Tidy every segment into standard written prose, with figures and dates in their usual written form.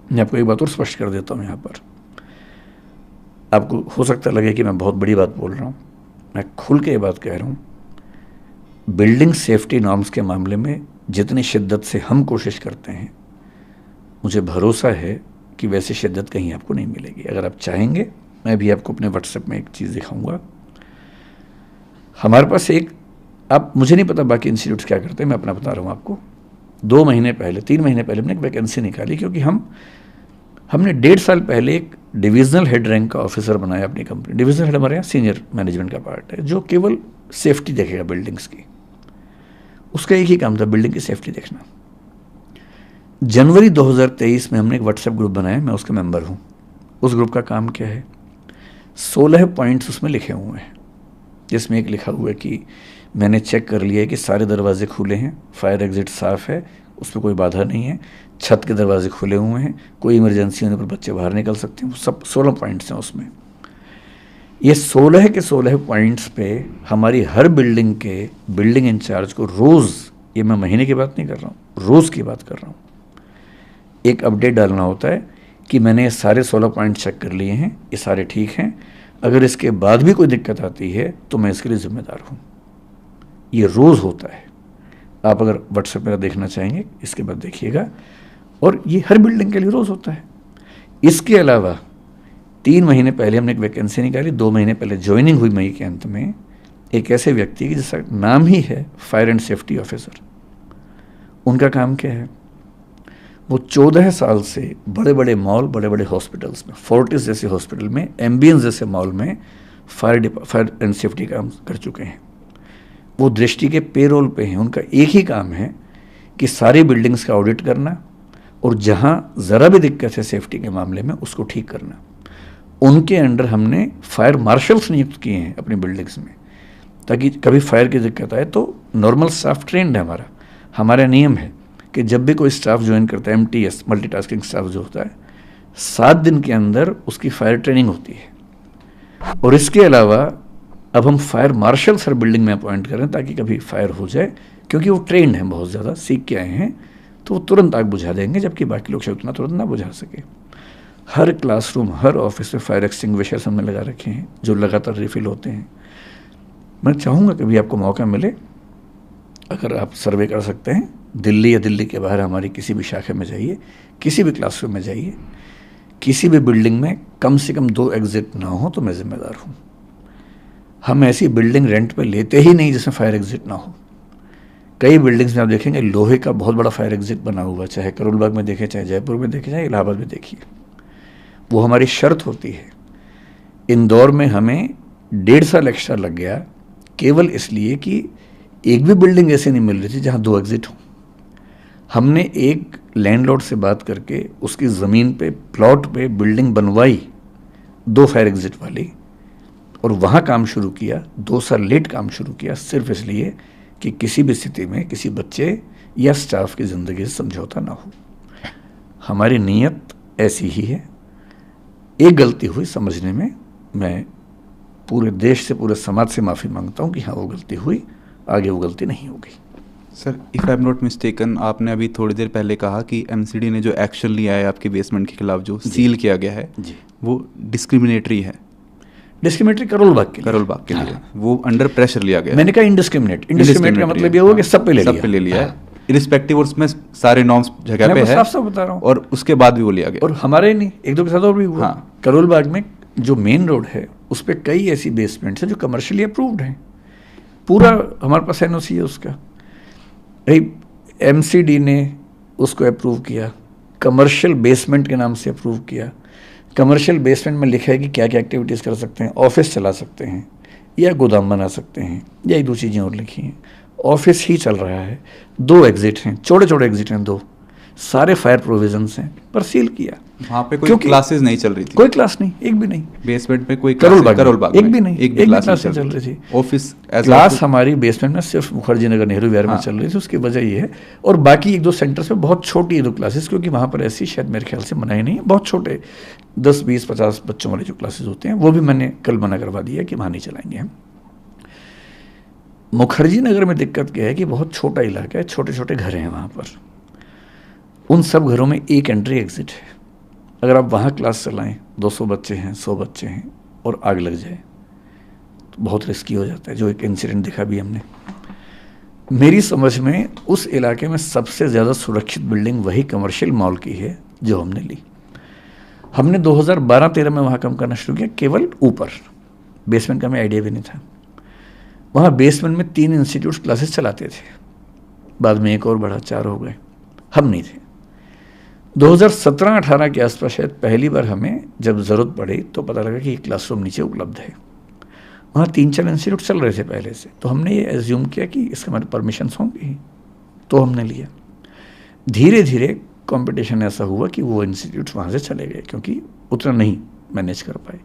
मैं आपको एक बात और स्पष्ट कर देता हूँ यहाँ पर। आपको हो सकता लगे कि मैं बहुत बड़ी बात बोल रहा हूँ, मैं खुल के ये बात कह रहा हूँ। बिल्डिंग सेफ्टी नॉर्म्स के मामले में जितनी शिद्दत से हम कोशिश करते हैं, मुझे भरोसा है कि वैसी शिद्दत कहीं आपको नहीं मिलेगी। अगर आप चाहेंगे, मैं भी आपको अपने व्हाट्सएप में एक चीज़ दिखाऊंगा। हमारे पास एक, आप, मुझे नहीं पता बाकी इंस्टीट्यूट्स क्या करते हैं, मैं अपना बता रहा हूँ आपको। 2 महीने पहले, 3 महीने पहले हमने एक वैकेंसी निकाली, क्योंकि हमने 1.5 साल पहले एक डिविजनल हेड रैंक का ऑफिसर बनाया अपनी कंपनी। डिविजनल हेड हमारे यहाँ सीनियर मैनेजमेंट का पार्ट है, जो केवल सेफ्टी देखेगा बिल्डिंग्स की। उसका एक ही काम था, बिल्डिंग की सेफ्टी देखना। जनवरी 2023 में हमने एक व्हाट्सएप ग्रुप बनाया, मैं उसका मेंबर हूँ। उस ग्रुप का काम क्या है, 16 पॉइंट्स उसमें लिखे हुए हैं, जिसमें एक लिखा हुआ है कि मैंने चेक कर लिया है कि सारे दरवाजे खुले हैं, फायर एग्जिट साफ़ है, उस पर कोई बाधा नहीं है, छत के दरवाजे खुले हुए हैं, कोई इमरजेंसी होने पर बच्चे बाहर निकल सकते हैं। वो सब 16 पॉइंट्स हैं उसमें। ये 16 के 16 पॉइंट्स पे हमारी हर बिल्डिंग के बिल्डिंग इंचार्ज को रोज़, ये मैं महीने की बात नहीं कर रहा हूँ, रोज़ की बात कर रहा हूँ, एक अपडेट डालना होता है कि मैंने ये सारे 16 पॉइंट चेक कर लिए हैं, ये सारे ठीक हैं, अगर इसके बाद भी कोई दिक्कत आती है तो मैं इसके लिए ज़िम्मेदार हूँ। ये रोज़ होता है। आप अगर व्हाट्सएप मेरा देखना चाहेंगे, इसके बाद देखिएगा। और ये हर बिल्डिंग के लिए रोज़ होता है। इसके अलावा 3 महीने पहले हमने एक वैकेंसी निकाली, 2 महीने पहले ज्वाइनिंग हुई मई के अंत में, एक ऐसे व्यक्ति की जिसका नाम ही है फायर एंड सेफ्टी ऑफिसर। उनका काम क्या है, वो 14 साल से बड़े बड़े मॉल, बड़े बड़े हॉस्पिटल्स में, फोर्टिस जैसे हॉस्पिटल में, एम्बियंस जैसे मॉल में फायर एंड सेफ्टी काम कर चुके हैं। वो दृष्टि के पेरोल पे हैं। उनका एक ही काम है कि सारी बिल्डिंग्स का ऑडिट करना और जहाँ ज़रा भी दिक्कत है सेफ्टी के मामले में उसको ठीक करना। उनके अंडर हमने फायर मार्शल्स नियुक्त किए हैं अपनी बिल्डिंग्स में, ताकि कभी फायर की दिक्कत आए तो नॉर्मल स्टाफ ट्रेंड है हमारा नियम है कि जब भी कोई स्टाफ ज्वाइन करता है, MTS मल्टीटास्किंग स्टाफ जो होता है, 7 दिन के अंदर उसकी फायर ट्रेनिंग होती है। और इसके अलावा अब हम फायर मार्शल हर बिल्डिंग में अपॉइंट करें ताकि कभी फायर हो जाए, क्योंकि वो ट्रेंड हैं, बहुत ज़्यादा सीख के आए हैं, तो वो तुरंत आग बुझा देंगे, जबकि बाकी लोग शायद उतना तुरंत ना बुझा सके। हर क्लासरूम, हर ऑफिस में फायर एक्सटिंग्विशर्स हमने लगा रखे हैं जो लगातार रिफिल होते हैं। मैं चाहूँगा कभी आपको मौका मिले, अगर आप सर्वे कर सकते हैं, दिल्ली या दिल्ली के बाहर हमारी किसी भी शाखा में जाइए, किसी भी क्लासरूम में जाइए, किसी भी बिल्डिंग में कम से कम 2 एग्जिट ना हो तो मैं जिम्मेदार हूँ। हम ऐसी बिल्डिंग रेंट पे लेते ही नहीं जिसमें फायर एग्जिट ना हो। कई बिल्डिंग्स में आप देखेंगे लोहे का बहुत बड़ा फायर एग्जिट बना हुआ, चाहे करोल बाग में देखें, चाहे जयपुर में देखें, चाहे इलाहाबाद में देखिए। वो हमारी शर्त होती है। इंदौर में हमें 1.5 साल एक्स्ट्रा लग गया केवल इसलिए कि एक भी बिल्डिंग ऐसी नहीं मिल रही थी जहाँ 2 एग्जिट हों। हमने एक लैंडलॉर्ड से बात करके उसकी ज़मीन पे, प्लॉट पे बिल्डिंग बनवाई 2 फायर एग्जिट वाली, और वहाँ काम शुरू किया। 2 साल लेट काम शुरू किया, सिर्फ इसलिए कि किसी भी स्थिति में किसी बच्चे या स्टाफ की ज़िंदगी से समझौता ना हो। हमारी नीयत ऐसी ही है। एक गलती हुई समझने में, मैं पूरे देश से, पूरे समाज से माफ़ी मांगता हूँ कि हाँ वो गलती हुई, आगे वो गलती नहीं होगी। Sir, if I am not mistaken, आपने अभी थोड़ी देर पहले कहा कि MCD ने जो एक्शन लिया है आपके बेसमेंट के खिलाफ, जो सील किया गया है जी, वो डिस्क्रिमिनेटरी है। डिस्क्रिमिनेटरी करोल बाग के लिए हाँ। वो अंडर प्रेशर लिया गया। मैंने कहा इंडिस्क्रिमिनेट का मतलब ये हुआ कि सब पे ले लिया है, इरिस्पेक्टिव, और उसमें सारे नॉर्म्स जगह पे है, साफ बता रहा हूँ, और उसके बाद भी वो लिया गया। और हमारे नहीं, 1-2 के साथ और भी हुआ। हाँ। करोल बाग में जो मेन रोड है उस पर कई ऐसी बेसमेंट्स हैं जो कमर्शियली अप्रूव्ड हैं, पूरा हमारे पास NOC है उसका। भाई MCD ने उसको अप्रूव किया, कमर्शियल बेसमेंट के नाम से अप्रूव किया। कमर्शियल बेसमेंट में लिखा है कि क्या क्या एक्टिविटीज़ कर सकते हैं, ऑफिस चला सकते हैं या गोदाम बना सकते हैं, या 2 चीज़ें और लिखी हैं। ऑफिस ही चल रहा है, 2 एग्जिट हैं, छोटे छोटे एग्जिट हैं 2, सारे फायर प्रोविजंस हैं, पर सील किया। वहाँ पे कोई क्लासेस नहीं चल रही थी, कोई क्लास नहीं, एक भी नहीं। बेसमेंट में कोई करोल बाग एक भी नहीं, एक भी क्लास नहीं चल रही थी। ऑफिस क्लास हमारी बेसमेंट में सिर्फ मुखर्जी नगर नेहरू विहार में चल रही थी। उसकी वजह ये है, और बाकी 1-2 सेंटर्स में बहुत छोटी 2 क्लासेस, क्योंकि वहाँ पर ऐसी शायद मेरे ख्याल से मनाही नहीं है, बहुत छोटे 10, 20, 50 बच्चों वाले जो क्लासेस होते हैं, वो भी मैंने कल मना करवा दिया कि वहाँ नहीं चलाएंगे हम। मुखर्जी नगर में दिक्कत क्या है कि बहुत छोटा इलाका है, छोटे छोटे घर हैं वहाँ पर। उन सब घरों में एक एंट्री एग्जिट है, अगर आप वहाँ क्लास चलाएं, 200 बच्चे हैं, 100 बच्चे हैं और आग लग जाए तो बहुत रिस्की हो जाता है, जो एक इंसिडेंट दिखा भी हमने। मेरी समझ में उस इलाके में सबसे ज़्यादा सुरक्षित बिल्डिंग वही कमर्शियल मॉल की है जो हमने ली। हमने 2012-13 में वहाँ काम करना शुरू किया, केवल ऊपर, बेसमेंट का हमें आइडिया भी नहीं था। वहाँ बेसमेंट में 3 इंस्टीट्यूट क्लासेस चलाते थे, बाद में एक और बढ़ा, 4 हो गए, हम नहीं थे। 2017-18 के आसपास शायद पहली बार हमें जब ज़रूरत पड़ी तो पता लगा कि ये क्लासरूम नीचे उपलब्ध है। वहाँ 3-4 इंस्टीट्यूट चल रहे थे पहले से, तो हमने ये एज्यूम किया कि इसके हमारे परमिशंस होंगे, तो हमने लिया। धीरे धीरे कंपटीशन ऐसा हुआ कि वो इंस्टीट्यूट वहाँ से चले गए, क्योंकि उतना नहीं मैनेज कर पाए।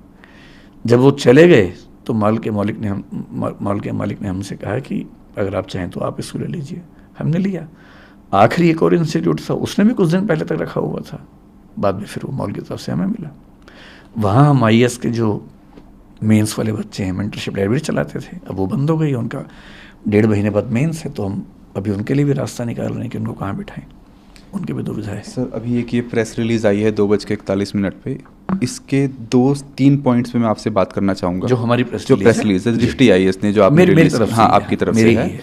जब वो चले गए तो मॉल के मालिक ने हमसे कहा कि अगर आप चाहें तो आप इसको ले लीजिए। हमने लिया। आखिरी एक और इंस्टीट्यूट था, उसने भी कुछ दिन पहले तक रखा हुआ था, बाद में फिर वो मॉल की तरफ से हमें मिला। वहाँ हम IAS के जो मेंस वाले बच्चे हैं, मेंटरशिप लाइब्रेरी चलाते थे, अब वो बंद हो गई, उनका 1.5 महीने बाद मेंस है, तो हम अभी उनके लिए भी रास्ता निकाल रहे हैं कि उनको कहाँ बिठाएं, उनकी भी दुविधा है। सर अभी एक ये प्रेस रिलीज़ आई है 2:41 पे, इसके 2-3 पॉइंट्स पे मैं आपसे बात करना चाहूँगा। जो हमारी प्रेस रिलीज है दृष्टि IAS ने जो आपने मेरी तरफ से, हाँ आपकी तरफ से है,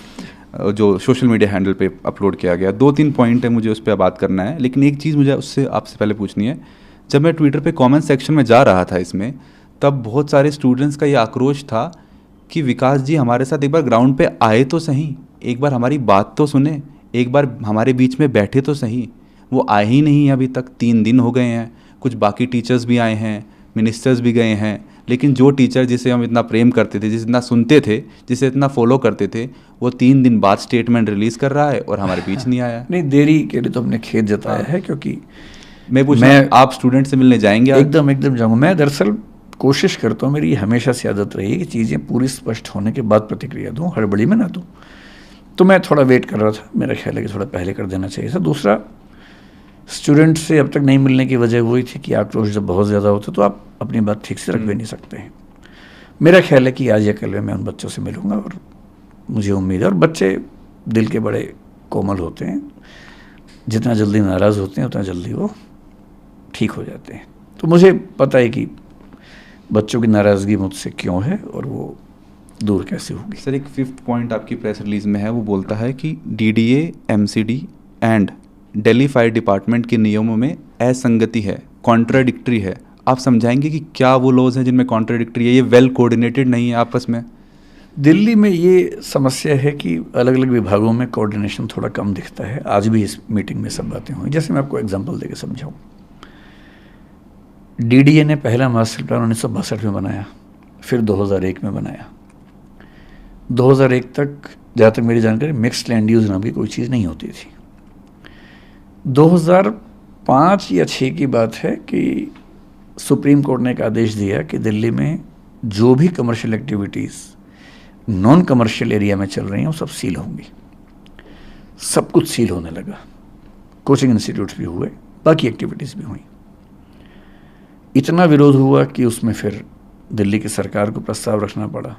जो सोशल मीडिया हैंडल पे अपलोड किया गया। 2-3 पॉइंट है, मुझे उस पर बात करना है, लेकिन एक चीज़ मुझे उससे आपसे पहले पूछनी है। जब मैं ट्विटर पे कमेंट सेक्शन में जा रहा था इसमें, तब बहुत सारे स्टूडेंट्स का ये आक्रोश था कि विकास जी हमारे साथ एक बार ग्राउंड पे आए तो सही, एक बार हमारी बात तो सुने, एक बार हमारे बीच में बैठे तो सही। वो आए ही नहीं अभी तक, 3 दिन हो गए हैं। कुछ बाकी टीचर्स भी आए हैं, मिनिस्टर्स भी गए हैं, लेकिन जो टीचर जिसे हम इतना प्रेम करते थे, जिसे इतना सुनते थे, जिसे इतना फॉलो करते थे, वो 3 दिन बाद स्टेटमेंट रिलीज़ कर रहा है और हमारे बीच नहीं आया। नहीं, देरी के लिए तो हमने खेद जताया है, क्योंकि मैं आप स्टूडेंट से मिलने जाएंगे? एकदम जाऊँगा। मैं दरअसल कोशिश करता हूँ, मेरी हमेशा से आदत रही है कि चीज़ें पूरी स्पष्ट होने के बाद प्रतिक्रिया दूँ, हड़बड़ी में ना दूँ। तो मैं थोड़ा वेट कर रहा था, मेरा ख्याल है कि थोड़ा पहले कर देना चाहिए था। दूसरा, स्टूडेंट से अब तक नहीं मिलने की वजह वही थी कि आक्रोश जब बहुत ज़्यादा होता तो आप अपनी बात ठीक से रख भी नहीं सकते हैं। मेरा ख्याल है कि आज या कल में मैं उन बच्चों से मिलूँगा, और मुझे उम्मीद है, और बच्चे दिल के बड़े कोमल होते हैं, जितना जल्दी नाराज़ होते हैं उतना जल्दी वो ठीक हो जाते हैं। तो मुझे पता है कि बच्चों की नाराज़गी मुझसे क्यों है और वो दूर कैसे होगी। सर एक 5th पॉइंट आपकी प्रेस रिलीज़ में है, वो बोलता है कि DDA, MCD and Delhi fire department के नियमों में असंगति है, कॉन्ट्राडिक्टरी है। आप समझाएंगे कि क्या वो लॉज हैं जिनमें कॉन्ट्राडिक्टरी है, ये वेल कोऑर्डिनेटेड नहीं है आपस में? दिल्ली में ये समस्या है कि अलग अलग विभागों में कोऑर्डिनेशन थोड़ा कम दिखता है। आज भी इस मीटिंग में सब बातें हुई। जैसे मैं आपको एग्जांपल देके समझाऊं, DDA ने पहला मास्टर प्लान 1962 में बनाया, फिर 2001 में बनाया। 2001 तक, जहाँ तक मेरी जानकारी, मिक्स्ड लैंड यूज नाम की कोई चीज़ नहीं होती थी। 2005 या 6 की बात है कि सुप्रीम कोर्ट ने एक आदेश दिया कि दिल्ली में जो भी commercial activities non commercial area में चल रही हैं वो सब सील होंगी। सब कुछ सील होने लगा, कोचिंग इंस्टीट्यूट्स भी हुए, बाकी एक्टिविटीज़ भी हुई। इतना विरोध हुआ कि उसमें फिर दिल्ली की सरकार को प्रस्ताव रखना पड़ा